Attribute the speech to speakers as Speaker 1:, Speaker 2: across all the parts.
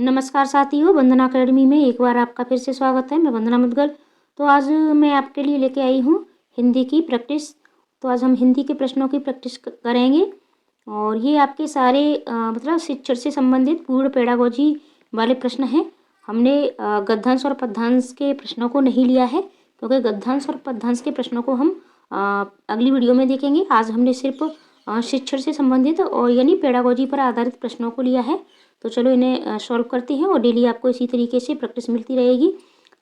Speaker 1: नमस्कार साथियों, वंदना अकेडमी में एक बार आपका फिर से स्वागत है। मैं वंदना मुदगल। तो आज मैं आपके लिए लेके आई हूँ हिंदी की प्रैक्टिस। तो आज हम हिंदी के प्रश्नों की प्रैक्टिस करेंगे और ये आपके सारे मतलब शिक्षण से संबंधित पूर्ण पेडागोजी वाले प्रश्न हैं। हमने गद्यांश और पद्यांश के प्रश्नों को नहीं लिया है, क्योंकि गद्यांश और पद्यांश के प्रश्नों को हम अगली वीडियो में देखेंगे। आज हमने सिर्फ शिक्षण से संबंधित और यानी पेडागोजी पर आधारित प्रश्नों को लिया है। तो चलो इन्हें सॉल्व करते हैं और डेली आपको इसी तरीके से प्रैक्टिस मिलती रहेगी,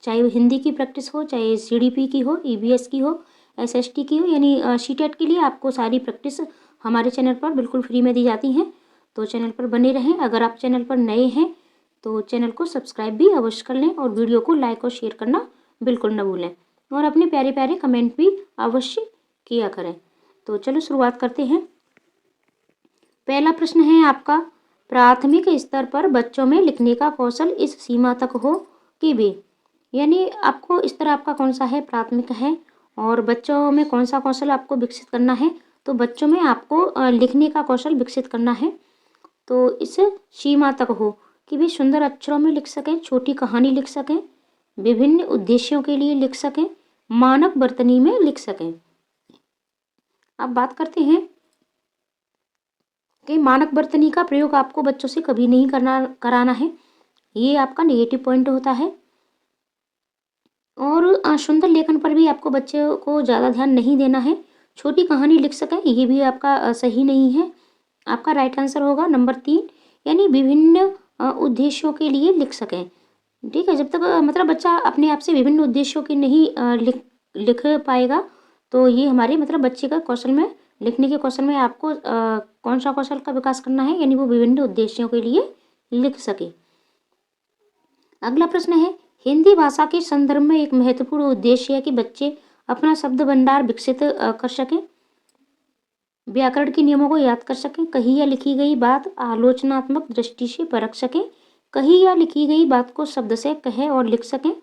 Speaker 1: चाहे वो हिंदी की प्रैक्टिस हो, चाहे सीडीपी की हो, ईवीएस की हो, एसएसटी की हो, यानी सीटेट के लिए आपको सारी प्रैक्टिस हमारे चैनल पर बिल्कुल फ्री में दी जाती हैं। तो चैनल पर बने रहें। अगर आप चैनल पर नए हैं तो चैनल को सब्सक्राइब भी अवश्य कर लें और वीडियो को लाइक और शेयर करना बिल्कुल न भूलें और अपने प्यारे प्यारे कमेंट भी अवश्य किया करें। तो चलो शुरुआत करते हैं। पहला प्रश्न है आपका, प्राथमिक स्तर पर बच्चों में लिखने का कौशल इस सीमा तक हो कि भी, यानी आपको स्तर आपका कौन सा है, प्राथमिक है, और बच्चों में कौन सा कौशल आपको विकसित करना है। तो बच्चों में आपको लिखने का कौशल विकसित करना है। तो इस सीमा तक हो कि वे सुंदर अक्षरों में लिख सकें, छोटी कहानी लिख सकें, विभिन्न उद्देश्यों के लिए लिख सकें, मानक वर्तनी में लिख सकें। अब बात करते हैं कि मानक वर्तनी का प्रयोग आपको बच्चों से कभी नहीं कराना है। ये आपका नेगेटिव पॉइंट होता है। और सुंदर लेखन पर भी आपको बच्चों को ज़्यादा ध्यान नहीं देना है। छोटी कहानी लिख सकें, ये भी आपका सही नहीं है। आपका राइट आंसर होगा नंबर 3, यानी विभिन्न उद्देश्यों के लिए लिख सकें। ठीक है, जब तक मतलब बच्चा अपने आप से विभिन्न उद्देश्यों के नहीं लिख पाएगा, तो ये हमारे मतलब बच्चे का कौशल में, लिखने के कौशल में आपको कौन सा कौशल का विकास करना है, यानी वो विभिन्न उद्देश्यों के लिए लिख सके। अगला प्रश्न है, हिंदी भाषा के संदर्भ में एक महत्वपूर्ण उद्देश्य है कि बच्चे अपना शब्द भंडार विकसित कर सकें, व्याकरण के नियमों को याद कर सकें, कही या लिखी गई बात आलोचनात्मक दृष्टि से परख सकें, कही या लिखी गई बात को शब्द से कहे और लिख सकें।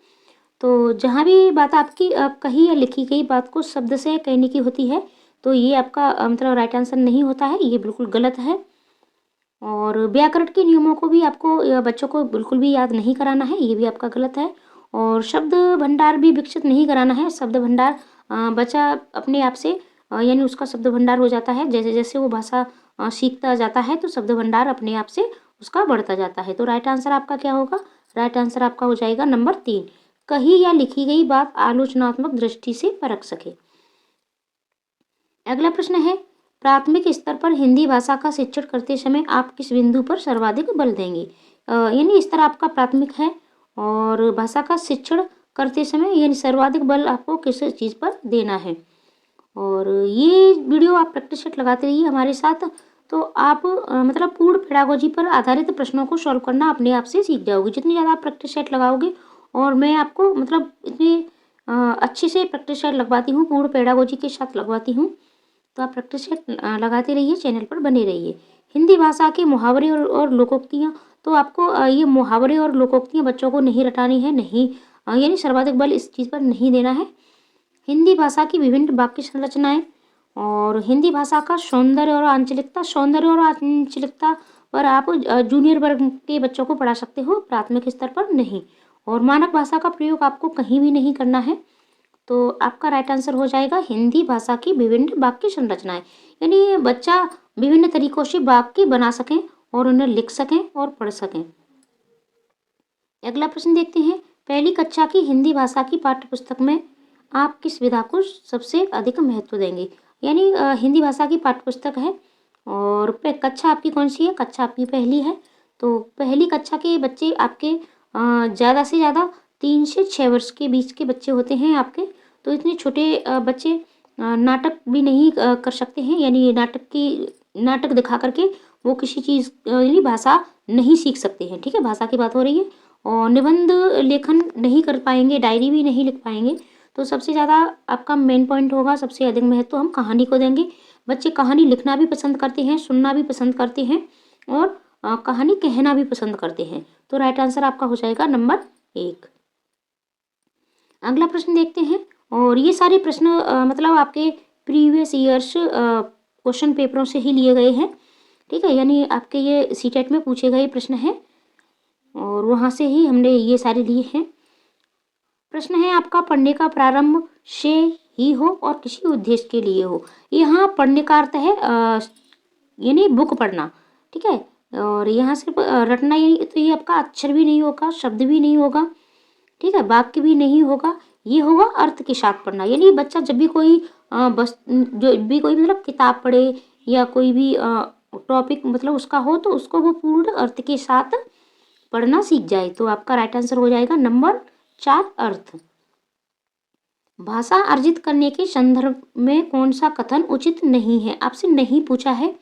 Speaker 1: तो जहाँ भी बात आपकी कही या लिखी गई बात को शब्द से कहने की होती है, तो ये आपका मतलब राइट आंसर नहीं होता है, ये बिल्कुल गलत है। और व्याकरण के नियमों को भी आपको बच्चों को बिल्कुल भी याद नहीं कराना है, ये भी आपका गलत है। और शब्द भंडार भी विकसित नहीं कराना है। शब्द भंडार बच्चा अपने आप से यानी उसका शब्द भंडार हो जाता है, जैसे जैसे वो भाषा सीखता जाता है तो शब्द भंडार अपने आप से उसका बढ़ता जाता है। तो राइट आंसर आपका क्या होगा, राइट आंसर आपका हो जाएगा नंबर 3, कही या लिखी गई बात आलोचनात्मक दृष्टि से परख सके। अगला प्रश्न है, प्राथमिक स्तर पर हिंदी भाषा का शिक्षण करते समय आप किस बिंदु पर सर्वाधिक बल देंगे। यानी स्तर आपका प्राथमिक है और भाषा का शिक्षण करते समय यानी सर्वाधिक बल आपको किस चीज़ पर देना है। और ये वीडियो आप प्रैक्टिस सेट लगाते रहिए हमारे साथ, तो आप मतलब पूर्ण पेडागोजी पर आधारित प्रश्नों को सॉल्व करना अपने आप से सीख जाओगे। जितनी ज़्यादा आप प्रैक्टिस सेट लगाओगे, और मैं आपको मतलब इतनी अच्छे से प्रैक्टिस सेट लगवाती हूँ, पूर्ण पेडागोजी के साथ लगवाती हूँ। तो आप प्रैक्टिस सेट लगाते रहिए, चैनल पर बने रहिए। हिंदी भाषा के मुहावरे और लोकोक्तियाँ, तो आपको ये मुहावरे और लोकोक्तियाँ बच्चों को नहीं रटानी है, नहीं यानी सर्वाधिक बल इस चीज़ पर नहीं देना है। हिंदी भाषा की विभिन्न वाक्य संरचनाएं और हिंदी भाषा का सौंदर्य और आंचलिकता पर आप जूनियर वर्ग के बच्चों को पढ़ा सकते हो, प्राथमिक स्तर पर नहीं। और मानक भाषा का प्रयोग आपको कहीं भी नहीं करना है। तो आपका राइट आंसर हो जाएगा हिंदी भाषा की विभिन्न वाक्य संरचनाएं, यानी बच्चा विभिन्न तरीकों से वाक्य बना सकें और उन्हें लिख सकें और पढ़ सकें। अगला प्रश्न देखते हैं, पहली कक्षा की हिंदी भाषा की पाठ्य पुस्तक में आप किस विधा को सबसे अधिक महत्व देंगे। यानी हिंदी भाषा की पाठ्य पुस्तक है और कक्षा आपकी कौन सी है, कक्षा आपकी पहली है। तो पहली कक्षा के बच्चे आपके ज़्यादा से ज़्यादा 3 से 6 वर्ष के बीच के बच्चे होते हैं आपके। तो इतने छोटे बच्चे नाटक भी नहीं कर सकते हैं, यानी नाटक दिखा करके वो किसी चीज़ यानी भाषा नहीं सीख सकते हैं। ठीक है, भाषा की बात हो रही है। और निबंध लेखन नहीं कर पाएंगे, डायरी भी नहीं लिख पाएंगे। तो सबसे ज़्यादा आपका मेन पॉइंट होगा, सबसे अधिक महत्व हम कहानी को देंगे। बच्चे कहानी लिखना भी पसंद करते हैं, सुनना भी पसंद करते हैं और कहानी कहना भी पसंद करते हैं। तो राइट आंसर आपका हो जाएगा नंबर 1। अगला प्रश्न देखते हैं, और ये सारे प्रश्न मतलब आपके प्रीवियस ईयर्स क्वेश्चन पेपरों से ही लिए गए हैं। ठीक है, यानी आपके ये सीटेट में पूछे गए प्रश्न हैं। और वहाँ से ही हमने ये सारे लिए हैं। प्रश्न है आपका, पढ़ने का प्रारंभ से ही हो और किसी उद्देश्य के लिए हो। यहाँ पढ़ने का अर्थ है यानी बुक पढ़ना, ठीक है। और यहाँ सिर्फ रटना, यानी तो ये आपका अक्षर भी नहीं होगा, शब्द भी नहीं होगा, ठीक है, वाक्य भी नहीं होगा, ये होगा अर्थ के साथ पढ़ना। यानी बच्चा जब भी कोई बस जो भी कोई मतलब किताब पढ़े या कोई भी टॉपिक मतलब उसका हो, तो उसको वो पूर्ण अर्थ के साथ पढ़ना सीख जाए। तो आपका राइट आंसर हो जाएगा नंबर 4, अर्थ। भाषा अर्जित करने के संदर्भ में कौन सा कथन उचित नहीं है? आपसे नहीं पूछा है,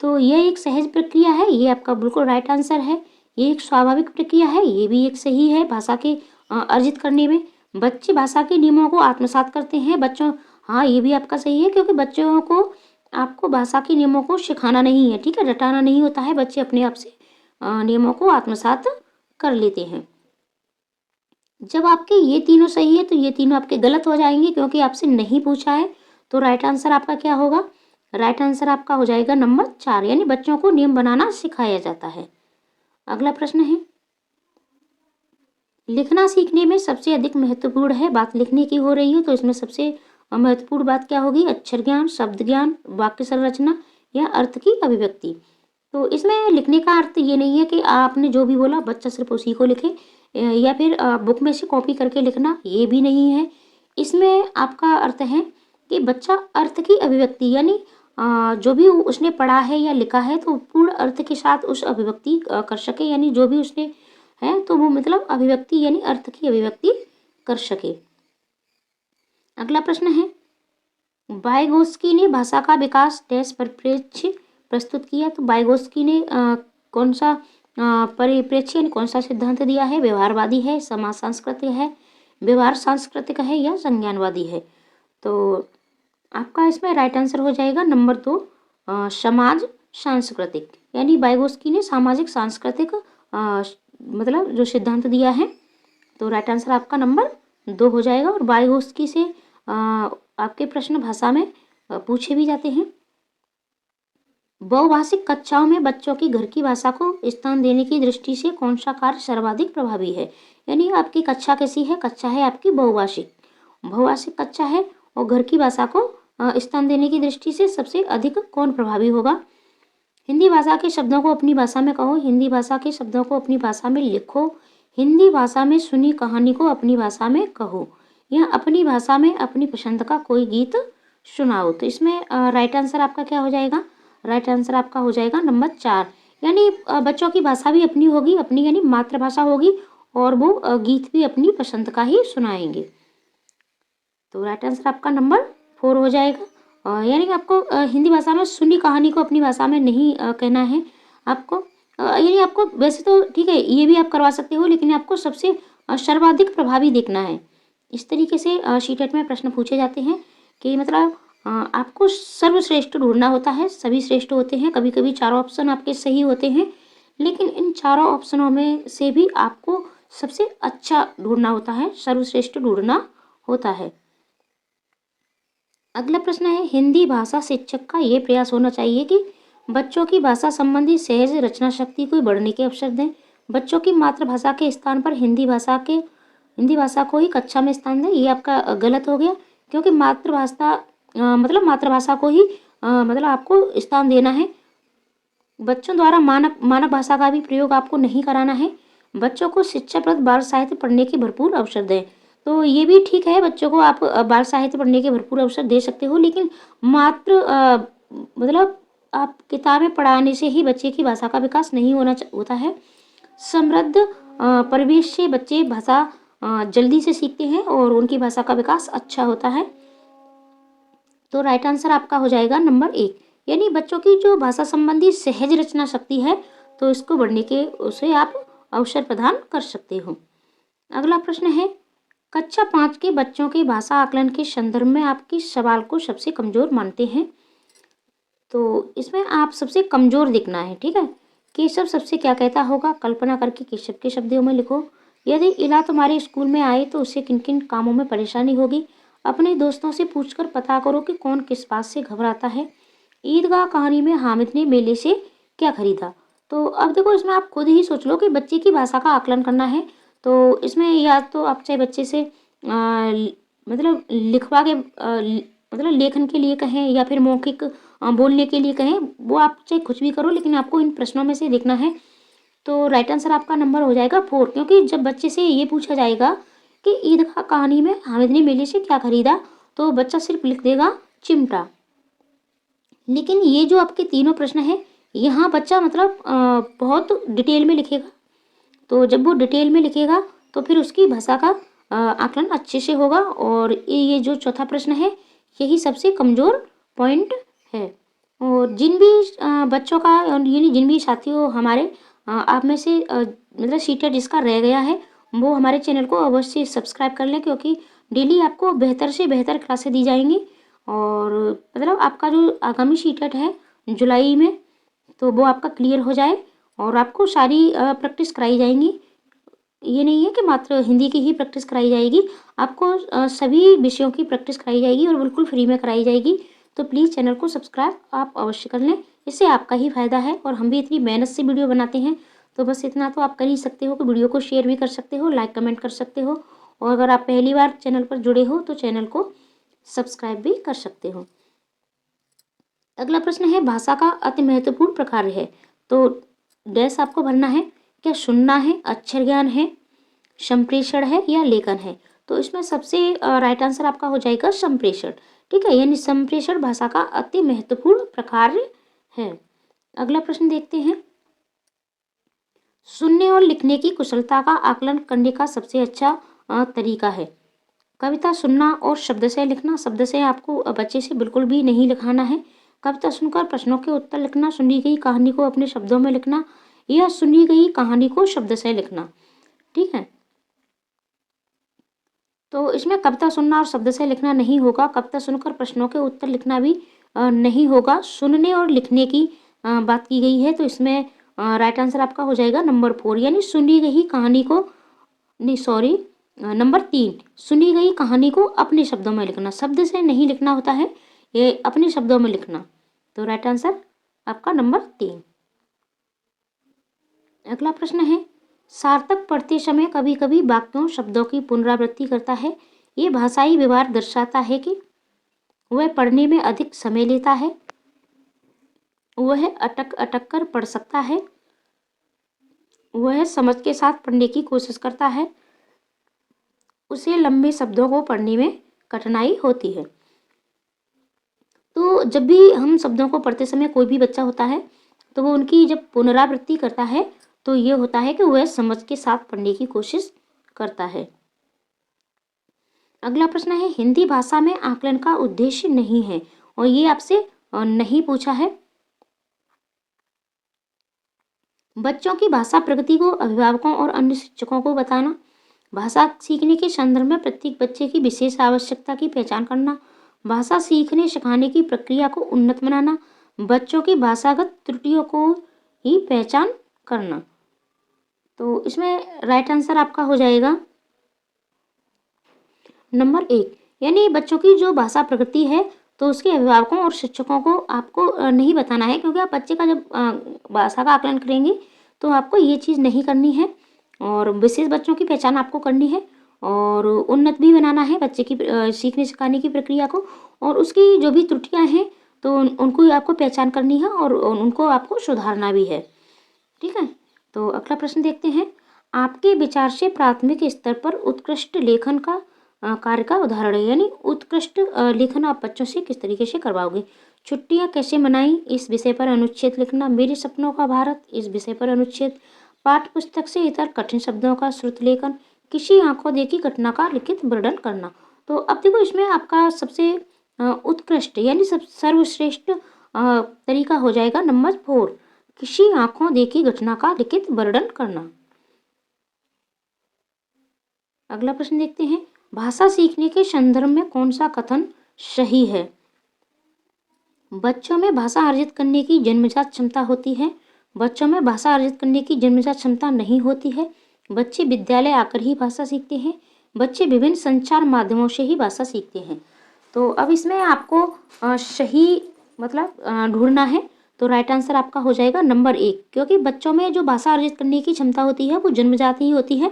Speaker 1: तो यह एक सहज प्रक्रिया है, ये आपका बिल्कुल राइट आंसर है। ये एक स्वाभाविक प्रक्रिया है, ये भी एक सही है। भाषा के अर्जित करने में बच्चे भाषा के नियमों को आत्मसात करते हैं। बच्चों, हाँ ये भी आपका सही है, क्योंकि बच्चों को आपको भाषा के नियमों को सिखाना नहीं है, ठीक है, रटाना नहीं होता है। बच्चे अपने आप से नियमों को आत्मसात कर लेते हैं। जब आपके ये तीनों सही है तो ये तीनों आपके गलत हो जाएंगे, क्योंकि आपसे नहीं पूछा है। तो राइट आंसर आपका क्या होगा? राइट आंसर आपका हो जाएगा नंबर 4, यानी बच्चों को नियम बनाना सिखाया जाता है। अगला प्रश्न है, लिखना सीखने में सबसे अधिक महत्वपूर्ण है, बात लिखने की हो रही है, तो इसमें सबसे महत्वपूर्ण बात क्या होगी? अक्षर ज्ञान, शब्द ज्ञान, वाक्य संरचना या अर्थ की अभिव्यक्ति। तो इसमें लिखने का अर्थ ये नहीं है कि आपने जो भी बोला बच्चा सिर्फ उसी को लिखे, या फिर बुक में से कॉपी करके लिखना, ये भी नहीं है। इसमें आपका अर्थ है कि बच्चा अर्थ की अभिव्यक्ति, यानी जो भी उसने पढ़ा है या लिखा है तो पूर्ण अर्थ के साथ उस अभिव्यक्ति कर सके, यानी जो भी उसने है तो वो मतलब अभिव्यक्ति यानी अर्थ की अभिव्यक्ति कर सके। अगला प्रश्न है, वाइगोत्स्की ने भाषा का विकास डैश परिप्रेक्ष्य प्रस्तुत किया। तो वाइगोत्स्की ने कौन सा परिप्रेक्ष्य यानी कौन सा सिद्धांत दिया है? व्यवहारवादी है, समाज सांस्कृतिक है, व्यवहार सांस्कृतिक है या संज्ञानवादी है? तो आपका इसमें राइट आंसर हो जाएगा नंबर 2, समाज सांस्कृतिक, यानी वाइगोत्स्की ने सामाजिक सांस्कृतिक मतलब जो सिद्धांत दिया है। तो राइट आंसर आपका नंबर 2 हो जाएगा। और वाइगोत्स्की से आपके प्रश्न भाषा में पूछे भी जाते हैं। बहुभाषिक कक्षाओं में बच्चों की घर की भाषा को स्थान देने की दृष्टि से कौन सा कार्य सर्वाधिक प्रभावी है? यानी आपकी कक्षा कैसी है? कक्षा है आपकी बहुभाषिक कक्षा है, और घर की भाषा को स्थान देने की दृष्टि से सबसे अधिक कौन प्रभावी होगा? हिंदी भाषा के शब्दों को अपनी भाषा में कहो, हिंदी भाषा के शब्दों को अपनी भाषा में लिखो, हिंदी भाषा में सुनी कहानी को अपनी भाषा में कहो, या अपनी भाषा में अपनी पसंद का कोई गीत सुनाओ। तो इसमें राइट आंसर आपका क्या हो जाएगा? राइट आंसर आपका हो जाएगा नंबर 4, यानी बच्चों की भाषा भी अपनी होगी, अपनी यानी मातृभाषा होगी, और वो गीत भी अपनी पसंद का ही सुनाएंगे। तो राइट आंसर आपका नंबर 4 हो जाएगा। यानी कि आपको हिंदी भाषा में सुनी कहानी को अपनी भाषा में नहीं कहना है आपको, यानी आपको वैसे तो ठीक है ये भी आप करवा सकते हो, लेकिन आपको सबसे सर्वाधिक प्रभावी देखना है। इस तरीके से सीटेट में प्रश्न पूछे जाते हैं कि मतलब आपको सर्वश्रेष्ठ ढूंढना होता है। सभी श्रेष्ठ होते हैं, कभी कभी चारों ऑप्शन आपके सही होते हैं, लेकिन इन चारों ऑप्शनों में से भी आपको सबसे अच्छा ढूंढना होता है, सर्वश्रेष्ठ ढूंढना होता है। अगला प्रश्न है, हिंदी भाषा शिक्षक का ये प्रयास होना चाहिए कि बच्चों की भाषा संबंधी सहज रचना शक्ति को बढ़ने के अवसर दें। बच्चों की मातृभाषा के स्थान पर हिंदी भाषा को ही कक्षा में स्थान दें। ये आपका गलत हो गया, क्योंकि मातृभाषा मतलब मातृभाषा को ही मतलब आपको स्थान देना है। बच्चों द्वारा मानक भाषा का भी प्रयोग आपको नहीं कराना है। बच्चों को शिक्षाप्रद बाल साहित्य पढ़ने के भरपूर अवसर दें। तो ये भी ठीक है, बच्चों को आप बाल साहित्य पढ़ने के भरपूर अवसर दे सकते हो, लेकिन मात्र मतलब आप किताबें पढ़ाने से ही बच्चे की भाषा का विकास नहीं होता है। समृद्ध परिवेश से बच्चे भाषा जल्दी से सीखते हैं और उनकी भाषा का विकास अच्छा होता है। तो राइट आंसर आपका हो जाएगा नंबर 1, यानी बच्चों की जो भाषा संबंधी सहज रचना शक्ति है तो इसको बढ़ने के उसे आप अवसर प्रदान कर सकते हो। अगला प्रश्न है, कक्षा 5 के बच्चों के भाषा आकलन के संदर्भ में आप किस सवाल को सबसे कमजोर मानते हैं? तो इसमें आप सबसे कमजोर दिखना है, ठीक है। केशव सबसे क्या कहता होगा? कल्पना करके केशव के शब्दों में लिखो। यदि इला तुम्हारे स्कूल में आए तो उसे किन किन कामों में परेशानी होगी? अपने दोस्तों से पूछकर पता करो कि कौन किस बात से घबराता है। ईदगाह कहानी में हामिद ने मेले से क्या खरीदा? तो अब देखो इसमें आप खुद ही सोच लो कि बच्चे की भाषा का आकलन करना है, तो इसमें या तो आप चाहे बच्चे से मतलब लिखवा के मतलब लेखन के लिए कहें या फिर मौखिक बोलने के लिए कहें, वो आप चाहे कुछ भी करो, लेकिन आपको इन प्रश्नों में से देखना है। तो राइट आंसर आपका नंबर हो जाएगा 4, क्योंकि जब बच्चे से ये पूछा जाएगा कि ईदगाह कहानी में हामिद ने मेले से क्या खरीदा, तो बच्चा सिर्फ लिख देगा चिमटा। लेकिन ये जो आपके तीनों प्रश्न हैं, यहाँ बच्चा मतलब बहुत डिटेल में लिखेगा। तो जब वो डिटेल में लिखेगा तो फिर उसकी भाषा का आकलन अच्छे से होगा। और ये जो चौथा प्रश्न है, यही सबसे कमज़ोर पॉइंट है। और जिन भी बच्चों का और यानी जिन भी साथियों हमारे आप में से मतलब सीटेड जिसका रह गया है, वो हमारे चैनल को अवश्य सब्सक्राइब कर लें, क्योंकि डेली आपको बेहतर से बेहतर क्लासें दी जाएंगी। और मतलब आपका जो आगामी सीटेड है जुलाई में, तो वो आपका क्लियर हो जाए और आपको सारी प्रैक्टिस कराई जाएंगी। ये नहीं है कि मात्र हिंदी की ही प्रैक्टिस कराई जाएगी, आपको सभी विषयों की प्रैक्टिस कराई जाएगी और बिल्कुल फ्री में कराई जाएगी। तो प्लीज़ चैनल को सब्सक्राइब आप अवश्य कर लें, इससे आपका ही फायदा है। और हम भी इतनी मेहनत से वीडियो बनाते हैं, तो बस इतना तो आप कर ही सकते हो कि वीडियो को शेयर भी कर सकते हो, लाइक कमेंट कर सकते हो। और अगर आप पहली बार चैनल पर जुड़े हो तो चैनल को सब्सक्राइब भी कर सकते हो। अगला प्रश्न है, भाषा का अति महत्वपूर्ण प्रकार है। तो डैश आपको भरना है, क्या सुनना है, अक्षर ज्ञान है, संप्रेषण है या लेखन है। तो इसमें सबसे राइट आंसर आपका हो जाएगा संप्रेषण। ठीक है, यानी संप्रेषण भाषा का अति महत्वपूर्ण प्रकार है। अगला प्रश्न देखते हैं, सुनने और लिखने की कुशलता का आकलन करने का सबसे अच्छा तरीका है। कविता सुनना और शब्द से लिखना। शब्द से आपको बच्चे से बिल्कुल भी नहीं लिखाना है। कविता सुनकर प्रश्नों के उत्तर लिखना, सुनी गई कहानी को अपने शब्दों में लिखना या सुनी गई कहानी को शब्द से लिखना। ठीक है, तो इसमें कविता सुनना और शब्द से लिखना नहीं होगा, कविता सुनकर प्रश्नों के उत्तर लिखना भी नहीं होगा। सुनने और लिखने की बात की गई है, तो इसमें राइट आंसर आपका हो जाएगा नंबर 4, यानी सुनी गई कहानी को नहीं सॉरी नंबर 3, सुनी गई कहानी को अपने शब्दों में लिखना। शब्द से नहीं लिखना होता है, ये अपने शब्दों में लिखना। तो राइट आंसर आपका नंबर 3। अगला प्रश्न है, सार्थक पढ़ते समय कभी कभी वाक्यों शब्दों की पुनरावृत्ति करता है। ये भाषाई व्यवहार दर्शाता है कि वह पढ़ने में अधिक समय लेता है, वह अटक अटक कर पढ़ सकता है, वह समझ के साथ पढ़ने की कोशिश करता है, उसे लंबे शब्दों को पढ़ने में कठिनाई होती है। तो जब भी हम शब्दों को पढ़ते समय कोई भी बच्चा होता है, तो वो उनकी जब पुनरावृत्ति करता है तो ये होता है कि वह समझ के साथ पढ़ने की कोशिश करता है। अगला प्रश्न है, हिंदी भाषा में आकलन का उद्देश्य नहीं है, और ये आपसे नहीं पूछा है। बच्चों की भाषा प्रगति को अभिभावकों और अन्य शिक्षकों को बताना, भाषा सीखने के संदर्भ में प्रत्येक बच्चे की विशेष आवश्यकता की पहचान करना, भाषा सीखने सिखाने की प्रक्रिया को उन्नत बनाना, बच्चों की भाषागत त्रुटियों को ही पहचान करना। तो इसमें राइट आंसर आपका हो जाएगा नंबर 1, यानी बच्चों की जो भाषा प्रगति है तो उसके अभिभावकों और शिक्षकों को आपको नहीं बताना है, क्योंकि आप बच्चे का जब भाषा का आकलन करेंगे तो आपको ये चीज़ नहीं करनी है। और विशेष बच्चों की पहचान आपको करनी है और उन्नत भी बनाना है बच्चे की सीखने सिखाने की प्रक्रिया को, और उसकी जो भी त्रुटियां हैं तो उनको आपको पहचान करनी है और उनको आपको सुधारना भी है। ठीक है, तो अगला प्रश्न देखते हैं, आपके विचार से प्राथमिक स्तर पर उत्कृष्ट लेखन का कार्य का उदाहरण है, यानी उत्कृष्ट लेखन आप बच्चों से किस तरीके से करवाओगे। छुट्टियां कैसे मनाई, इस विषय पर अनुच्छेद लिखना। मेरे सपनों का भारत, इस विषय पर अनुच्छेद। पाठ्य पुस्तक से इतर कठिन शब्दों का श्रुत लेखन। किसी आंखों देखी घटना का लिखित वर्णन करना। तो अब देखो इसमें आपका सबसे उत्कृष्ट यानी सब सर्वश्रेष्ठ तरीका हो जाएगा नंबर 4, किसी आंखों देखी घटना का लिखित वर्णन करना। अगला प्रश्न देखते हैं, भाषा सीखने के संदर्भ में कौन सा कथन सही है। बच्चों में भाषा अर्जित करने की जन्मजात क्षमता होती है, बच्चों में भाषा अर्जित करने की जन्मजात क्षमता नहीं होती है, बच्चे विद्यालय आकर ही भाषा सीखते हैं, बच्चे विभिन्न संचार माध्यमों से ही भाषा सीखते हैं। तो अब इसमें आपको सही मतलब ढूंढना है। तो राइट आंसर आपका हो जाएगा नंबर 1, क्योंकि बच्चों में जो भाषा अर्जित करने की क्षमता होती है वो जन्मजात ही होती है,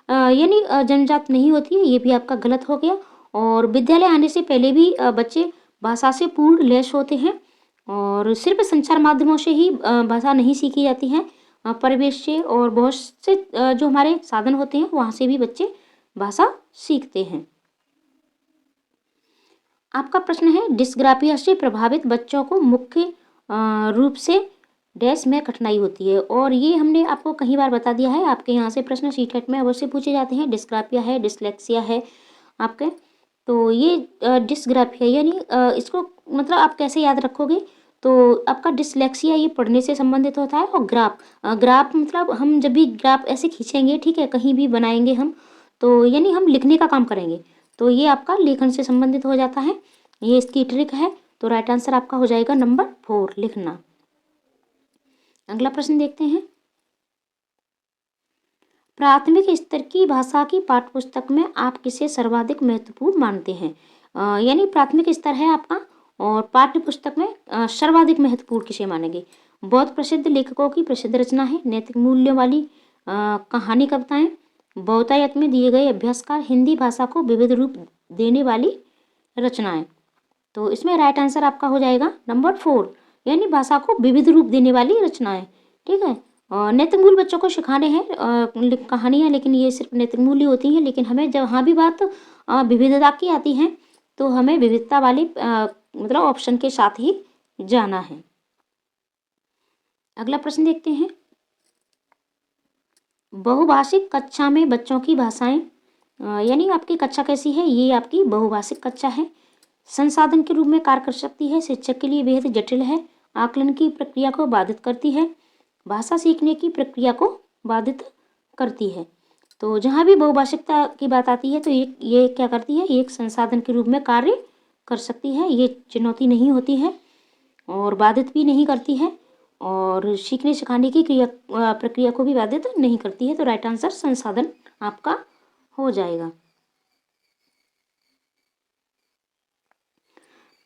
Speaker 1: यानी जन्मजात नहीं होती है। ये भी आपका गलत हो गया। और विद्यालय आने से पहले भी बच्चे भाषा से पूर्ण लैस होते हैं, और सिर्फ संचार माध्यमों से ही भाषा नहीं सीखी जाती है, परिवेश से और बहुत से जो हमारे साधन होते हैं वहाँ से भी बच्चे भाषा सीखते हैं। आपका प्रश्न है, डिस्ग्राफिया से प्रभावित बच्चों को मुख्य रूप से डैश में कठिनाई होती है, और ये हमने आपको कई बार बता दिया है। आपके यहाँ से प्रश्न सीटेट में अवश्य पूछे जाते हैं। डिस्ग्राफिया है, डिसलेक्सिया है आपके। तो ये डिस्ग्राफिया यानी इसको मतलब आप कैसे याद रखोगे, तो आपका डिसलेक्सिया ये पढ़ने से संबंधित होता है, और ग्राफ मतलब हम जब भी ग्राफ ऐसे खींचेंगे, ठीक है, कहीं भी बनाएंगे हम, तो यानी हम लिखने का काम करेंगे, तो ये आपका लेखन से संबंधित हो जाता है। ये इसकी ट्रिक है। तो राइट आंसर आपका हो जाएगा नंबर 4, लिखना। अगला प्रश्न देखते हैं। प्राथमिक स्तर की भाषा की पाठ्यपुस्तक में आप किसे सर्वाधिक महत्वपूर्ण मानते हैं? यानी प्राथमिक स्तर है आपका, और पाठ्यपुस्तक में सर्वाधिक महत्वपूर्ण किसे मानेंगे? बहुत प्रसिद्ध लेखकों की प्रसिद्ध रचना है, नैतिक मूल्यों वाली कहानी कविताएं, बहुतायत में दिए गए अभ्यासकार, हिंदी भाषा को विविध रूप देने वाली रचनाएं। तो इसमें राइट आंसर आपका हो जाएगा नंबर 4, यानी भाषा को विविध रूप देने वाली रचनाएं। ठीक है। नैतिक मूल्य बच्चों को सिखाने हैं कहानियाँ, लेकिन ये सिर्फ नैतिक मूल्य होती हैं, लेकिन हमें जहाँ भी बात विविधता की आती है तो हमें विविधता वाली मतलब ऑप्शन के साथ ही जाना है। अगला प्रश्न देखते हैं। बहुभाषिक कक्षा में बच्चों की भाषाएं, यानी आपकी कक्षा कैसी है? ये आपकी बहुभाषिक कक्षा है। संसाधन के रूप में कार्य कर सकती है, शिक्षक के लिए बेहद जटिल है, आकलन की प्रक्रिया को बाधित करती है, भाषा सीखने की प्रक्रिया को बाधित करती है। तो जहाँ भी बहुभाषिकता की बात आती है तो ये क्या करती है? एक संसाधन के रूप में कार्य कर सकती है, ये चुनौती नहीं होती है और बाधित भी नहीं करती है, और सीखने सिखाने की प्रक्रिया को भी बाधित नहीं करती है। तो राइट आंसर संसाधन आपका हो जाएगा।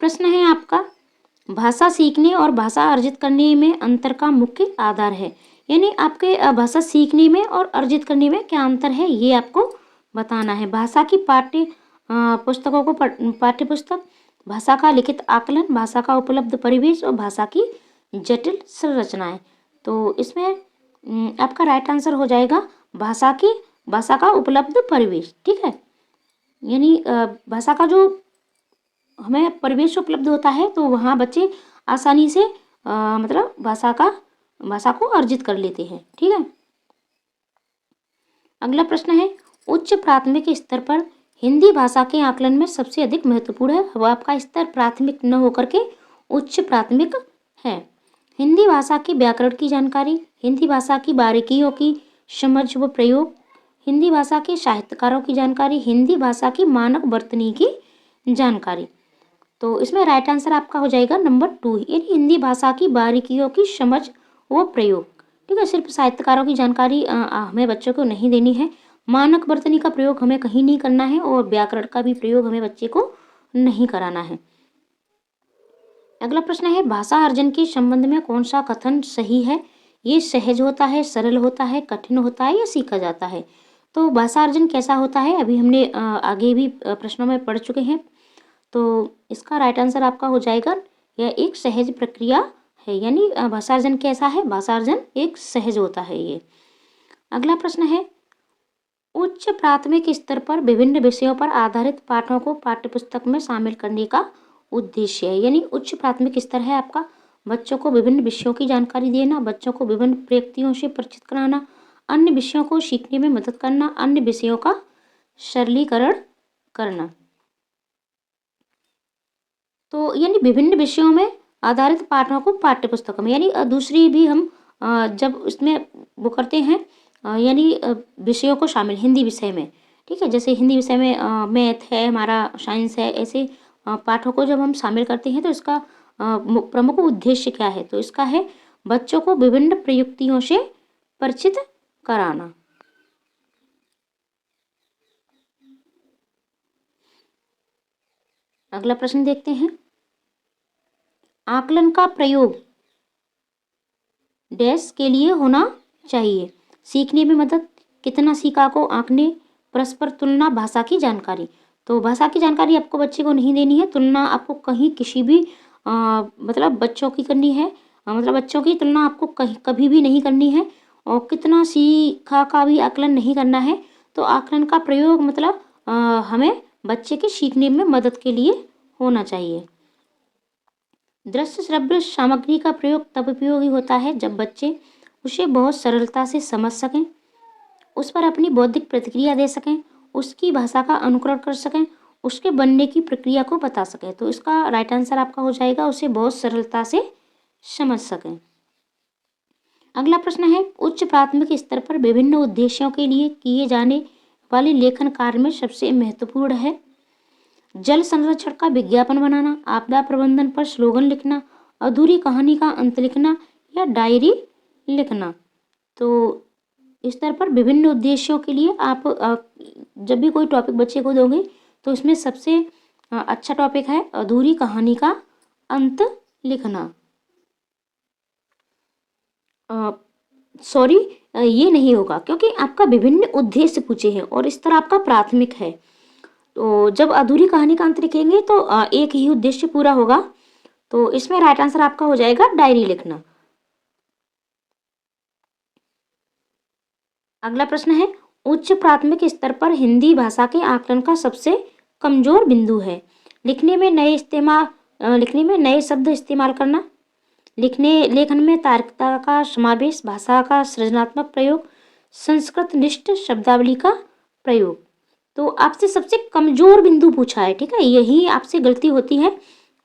Speaker 1: प्रश्न है आपका, भाषा सीखने और भाषा अर्जित करने में अंतर का मुख्य आधार है, यानी आपके भाषा सीखने में और अर्जित करने में क्या अंतर है ये आपको बताना है। भाषा की पुस्तकों को पाठ्य पुस्तक, भाषा का लिखित आकलन, भाषा का उपलब्ध परिवेश और भाषा की जटिल संरचनाएं। तो इसमें आपका राइट आंसर हो जाएगा भाषा का उपलब्ध परिवेश। ठीक है, यानी भाषा का जो हमें परिवेश उपलब्ध होता है तो वहाँ बच्चे आसानी से मतलब भाषा को अर्जित कर लेते हैं। ठीक है। अगला प्रश्न है, उच्च प्राथमिक स्तर पर हिंदी भाषा के आकलन में सबसे अधिक महत्वपूर्ण है। वह आपका स्तर प्राथमिक न होकर के उच्च प्राथमिक है। हिंदी भाषा के व्याकरण की जानकारी, हिंदी भाषा की बारीकियों की समझ व प्रयोग, हिंदी भाषा के साहित्यकारों की जानकारी, हिंदी भाषा की मानक वर्तनी की जानकारी। तो इसमें राइट आंसर आपका हो जाएगा नंबर 2, यानी हिंदी भाषा की बारीकियों की समझ व प्रयोग। ठीक है, सिर्फ साहित्यकारों की जानकारी हमें बच्चों को नहीं देनी है, मानक वर्तनी का प्रयोग हमें कहीं नहीं करना है, और व्याकरण का भी प्रयोग हमें बच्चे को नहीं कराना है। अगला प्रश्न है, भाषा अर्जन के संबंध में कौन सा कथन सही है? ये सहज होता है, सरल होता है, कठिन होता है या सीखा जाता है? तो भाषा अर्जन कैसा होता है अभी हमने आगे भी प्रश्नों में पढ़ चुके हैं। तो इसका राइट आंसर आपका हो जाएगा, यह एक सहज प्रक्रिया है, यानी भाषार्जन कैसा है? भाषार्जन एक सहज होता है ये। अगला प्रश्न है, उच्च प्राथमिक स्तर पर विभिन्न विषयों पर आधारित पाठों को पाठ्यपुस्तक में शामिल करने का उद्देश्य है, यानी उच्च प्राथमिक स्तर है आपका बच्चों को विभिन्न विषयों की जानकारी देना, बच्चों को विभिन्न प्रयुक्तियों से परिचित कराना, अन्य विषयों को सीखने में मदद करना, अन्य विषयों का सरलीकरण करना। तो यानी विभिन्न विषयों में आधारित पाठों को पाठ्यपुस्तकों में, यानी दूसरी भी हम जब उसमें वो करते हैं यानी विषयों को शामिल हिंदी विषय में। ठीक है, जैसे हिंदी विषय में मैथ है, हमारा साइंस है, ऐसे पाठों को जब हम शामिल करते हैं तो इसका प्रमुख उद्देश्य क्या है? तो इसका है बच्चों को विभिन्न प्रयुक्तियों से परिचित कराना। अगला प्रश्न देखते हैं, आकलन का प्रयोग डैश के लिए होना चाहिए। सीखने में मदद, कितना सीखा को आंकने, परस्पर तुलना, भाषा की जानकारी। तो भाषा की जानकारी आपको बच्चे को नहीं देनी है, तुलना आपको कहीं किसी भी मतलब बच्चों की करनी है, मतलब बच्चों की तुलना आपको कहीं कभी भी नहीं करनी है, और कितना सीखा का भी आकलन नहीं करना है। तो आकलन का प्रयोग मतलब हमें बच्चे के सीखने में मदद के लिए होना चाहिए। दृश्य श्रव्य सामग्री का प्रयोग तब उपयोगी होता है जब बच्चे उसे बहुत सरलता से समझ सकें, उस पर अपनी बौद्धिक प्रतिक्रिया दे सकें, उसकी भाषा का अनुकरण कर सकें, उसके बनने की प्रक्रिया को बता सकें। तो इसका राइट आंसर आपका हो जाएगा उसे बहुत सरलता से समझ सकें। अगला प्रश्न है, उच्च प्राथमिक स्तर पर विभिन्न उद्देश्यों के लिए किए जाने वाले लेखन कार्य में सबसे महत्वपूर्ण है जल संरक्षण का विज्ञापन बनाना, आपदा प्रबंधन पर स्लोगन लिखना, अधूरी कहानी का अंत लिखना, या डायरी लिखना। तो इस स्तर पर विभिन्न उद्देश्यों के लिए आप जब भी कोई टॉपिक बच्चे को दोगे तो इसमें सबसे अच्छा टॉपिक है अधूरी कहानी का अंत लिखना। सॉरी, ये नहीं होगा क्योंकि आपका विभिन्न उद्देश्य पूछे हैं और स्तर आपका प्राथमिक है। तो जब अधूरी कहानी का अंत लिखेंगे तो एक ही उद्देश्य पूरा होगा। तो इसमें राइट आंसर आपका हो जाएगा डायरी लिखना। अगला प्रश्न है, उच्च प्राथमिक स्तर पर हिंदी भाषा के आकलन का सबसे कमजोर बिंदु है लिखने में नए शब्द इस्तेमाल करना, लेखन में तार्किकता का समावेश, भाषा का सृजनात्मक प्रयोग, संस्कृत निष्ठ शब्दावली का प्रयोग। तो आपसे सबसे कमजोर बिंदु पूछा है, ठीक है, यही आपसे गलती होती है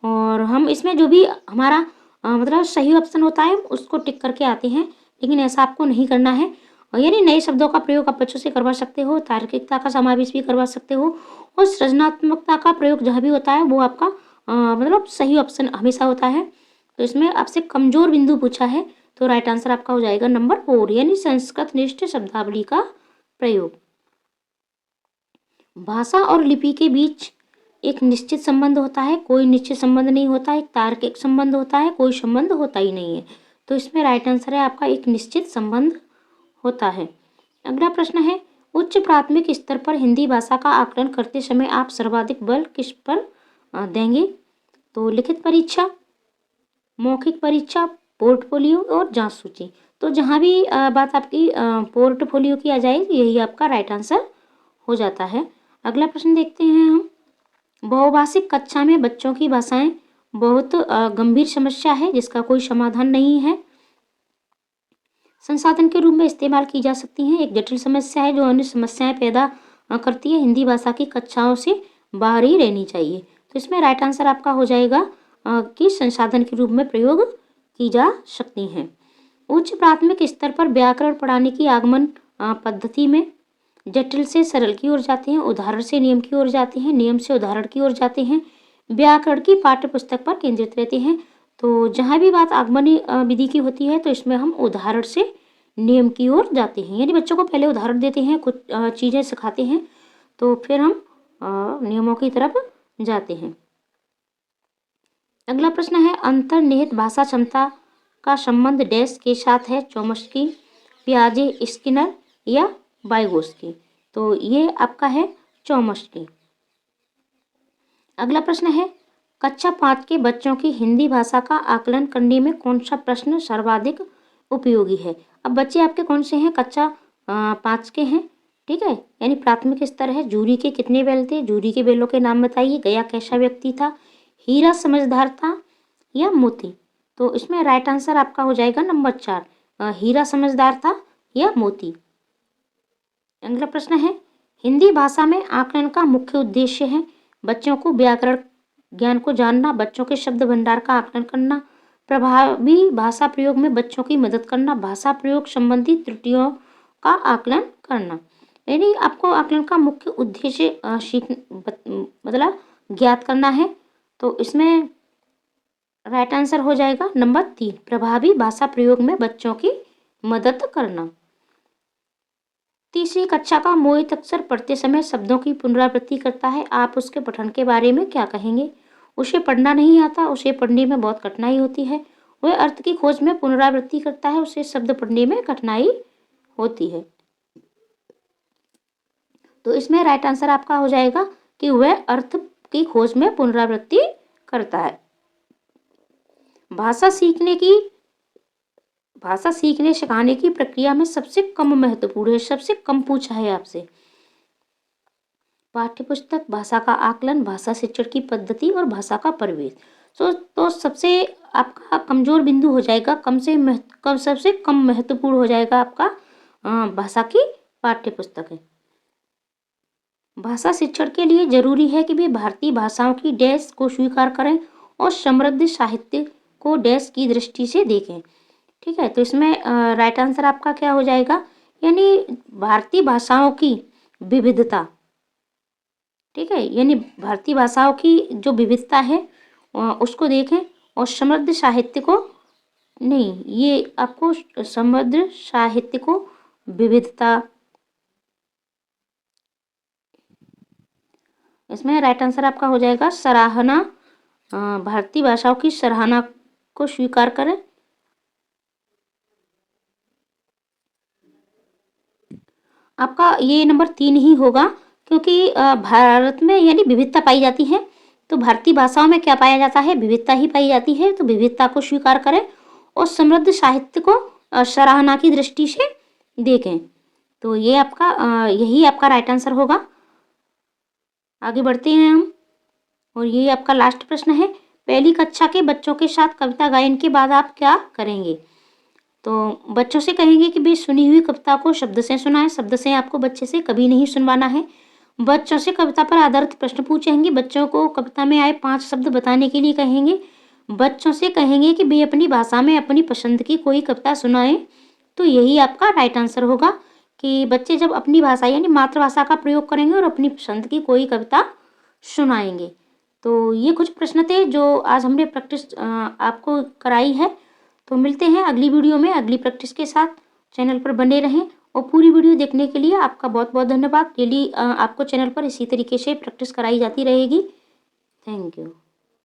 Speaker 1: और हम इसमें जो भी हमारा मतलब सही ऑप्शन होता है उसको टिक करके आते हैं, लेकिन ऐसा आपको नहीं करना है। और यानी नए शब्दों का प्रयोग आप बच्चों से करवा सकते हो, तार्किकता का समावेश भी करवा सकते हो, और सृजनात्मकता का प्रयोग जहाँ भी होता है वो आपका मतलब सही ऑप्शन हमेशा होता है। तो इसमें आपसे कमजोर बिंदु पूछा है, तो राइट आंसर आपका हो जाएगा नंबर 4 यानी संस्कृत निष्ठ शब्दावली का प्रयोग। भाषा और लिपि के बीच एक निश्चित संबंध होता है, कोई निश्चित संबंध नहीं होता, एक तार्किक संबंध होता है, कोई संबंध होता ही नहीं है। तो इसमें राइट आंसर है आपका एक निश्चित संबंध होता है। अगला प्रश्न है, उच्च प्राथमिक स्तर पर हिंदी भाषा का आकलन करते समय आप सर्वाधिक बल किस पर देंगे? तो लिखित परीक्षा, मौखिक परीक्षा, पोर्टफोलियो और जांच सूची। तो जहाँ भी बात आपकी पोर्टफोलियो की आ जाएगी यही आपका राइट आंसर हो जाता है। अगला प्रश्न देखते हैं हम, बहुभाषिक कक्षा में बच्चों की भाषाएं बहुत गंभीर समस्या है जिसका कोई समाधान नहीं है, संसाधन के रूप में इस्तेमाल की जा सकती हैं, एक जटिल समस्या है जो अन्य समस्याएं पैदा करती है, हिंदी भाषा की कक्षाओं से बाहर ही रहनी चाहिए। तो इसमें राइट आंसर आपका हो जाएगा कि संसाधन के रूप में प्रयोग की जा सकती हैं। उच्च प्राथमिक स्तर पर व्याकरण पढ़ाने की आगमन पद्धति में जटिल से सरल की ओर जाते हैं, उदाहरण से नियम की ओर जाते हैं, नियम से उदाहरण की ओर जाते हैं, व्याकरण की पाठ्य पुस्तक पर केंद्रित रहते हैं। तो जहाँ भी बात आगमनी विधि की होती है तो इसमें हम उदाहरण से नियम की ओर जाते हैं, यानी बच्चों को पहले उदाहरण देते हैं, कुछ चीज़ें सिखाते हैं, तो फिर हम नियमों की तरफ जाते हैं। अगला प्रश्न है, अंतर्निहित भाषा क्षमता का संबंध डैश के साथ है? चोम्स्की, पियाजे, स्किनर या वाइगोत्स्की। तो ये आपका है चोम्स्की। अगला प्रश्न है, कक्षा 5 के बच्चों की हिंदी भाषा का आकलन करने में कौन सा प्रश्न सर्वाधिक उपयोगी है? अब बच्चे आपके कौन से हैं? कक्षा 5 के हैं, ठीक है, यानी प्राथमिक स्तर है। जूरी के कितने बैल थे? जूरी के बैलों के नाम बताइए। गया कैसा व्यक्ति था? हीरा समझदार था या मोती? तो इसमें राइट आंसर आपका हो जाएगा नंबर 4, हीरा समझदार था या मोती। अगला प्रश्न है, हिंदी भाषा में आकलन का मुख्य उद्देश्य है बच्चों को व्याकरण ज्ञान को जानना, बच्चों के शब्द भंडार का आकलन करना, प्रभावी भाषा प्रयोग में बच्चों की मदद करना, भाषा प्रयोग संबंधी त्रुटियों का आकलन करना। यानी आपको आकलन का मुख्य उद्देश्य मतलब ज्ञात करना है। तो इसमें राइट आंसर हो जाएगा नंबर 3, प्रभावी भाषा प्रयोग में बच्चों की मदद करना। तीसरी कक्षा का मोहित अक्सर पढ़ते समय शब्दों की पुनरावृत्ति करता है, आप उसके पठन के बारे में क्या कहेंगे? उसे पढ़ना नहीं आता, उसे पढ़ने में बहुत कठिनाई होती है, वह अर्थ की खोज में पुनरावृत्ति करता है, उसे शब्द पढ़ने में कठिनाई होती है। तो इसमें राइट आंसर आपका हो जाएगा कि वह अर्थ की खोज में पुनरावृत्ति करता है। भाषा सीखने सिखाने की प्रक्रिया में सबसे कम महत्वपूर्ण है, सबसे कम पूछा है आपसे। पाठ्यपुस्तक, भाषा का आकलन, भाषा शिक्षण की पद्धति और भाषा का परिवेश। तो सबसे आपका कमजोर बिंदु हो जाएगा, सबसे कम महत्वपूर्ण हो जाएगा आपका भाषा की पाठ्यपुस्तक है। भाषा शिक्षण के लिए जरूरी है कि वे भारतीय भाषाओं की डैश को स्वीकार करें और समृद्ध साहित्य को डैश की दृष्टि से देखें। ठीक है, तो इसमें राइट आंसर आपका क्या हो जाएगा, यानी भारतीय भाषाओं की विविधता। ठीक है, यानी भारतीय भाषाओं की जो विविधता है उसको देखें और समृद्ध साहित्य को नहीं, ये आपको समृद्ध साहित्य को विविधता, इसमें राइट आंसर आपका हो जाएगा सराहना, भारतीय भाषाओं की सराहना को स्वीकार करें। आपका ये नंबर 3 ही होगा, क्योंकि भारत में यानी विविधता पाई जाती है, तो भारतीय भाषाओं में क्या पाया जाता है, विविधता ही पाई जाती है, तो विविधता को स्वीकार करें और समृद्ध साहित्य को सराहना की दृष्टि से देखें। तो ये आपका यही आपका राइट आंसर होगा। आगे बढ़ते हैं हम, और ये आपका लास्ट प्रश्न है, पहली कक्षा के बच्चों के साथ कविता गायन के बाद आप क्या करेंगे। तो बच्चों से कहेंगे कि वे सुनी हुई कविता को शब्द से सुनाएं, शब्द से आपको बच्चे से कभी नहीं सुनवाना है। बच्चों से कविता पर आधारित प्रश्न पूछेंगे, बच्चों को कविता में आए 5 शब्द बताने के लिए कहेंगे। बच्चों से कहेंगे कि वे अपनी भाषा में अपनी पसंद की कोई कविता सुनाएं। तो यही आपका राइट आंसर होगा कि बच्चे जब अपनी भाषा यानी मातृभाषा का प्रयोग करेंगे और अपनी पसंद की कोई कविता सुनाएंगे। तो ये कुछ प्रश्न थे जो आज हमने प्रैक्टिस आपको कराई है। तो मिलते हैं अगली वीडियो में अगली प्रैक्टिस के साथ। चैनल पर बने रहें और पूरी वीडियो देखने के लिए आपका बहुत बहुत धन्यवाद। डेली आपको चैनल पर इसी तरीके से प्रैक्टिस कराई जाती रहेगी। Thank you.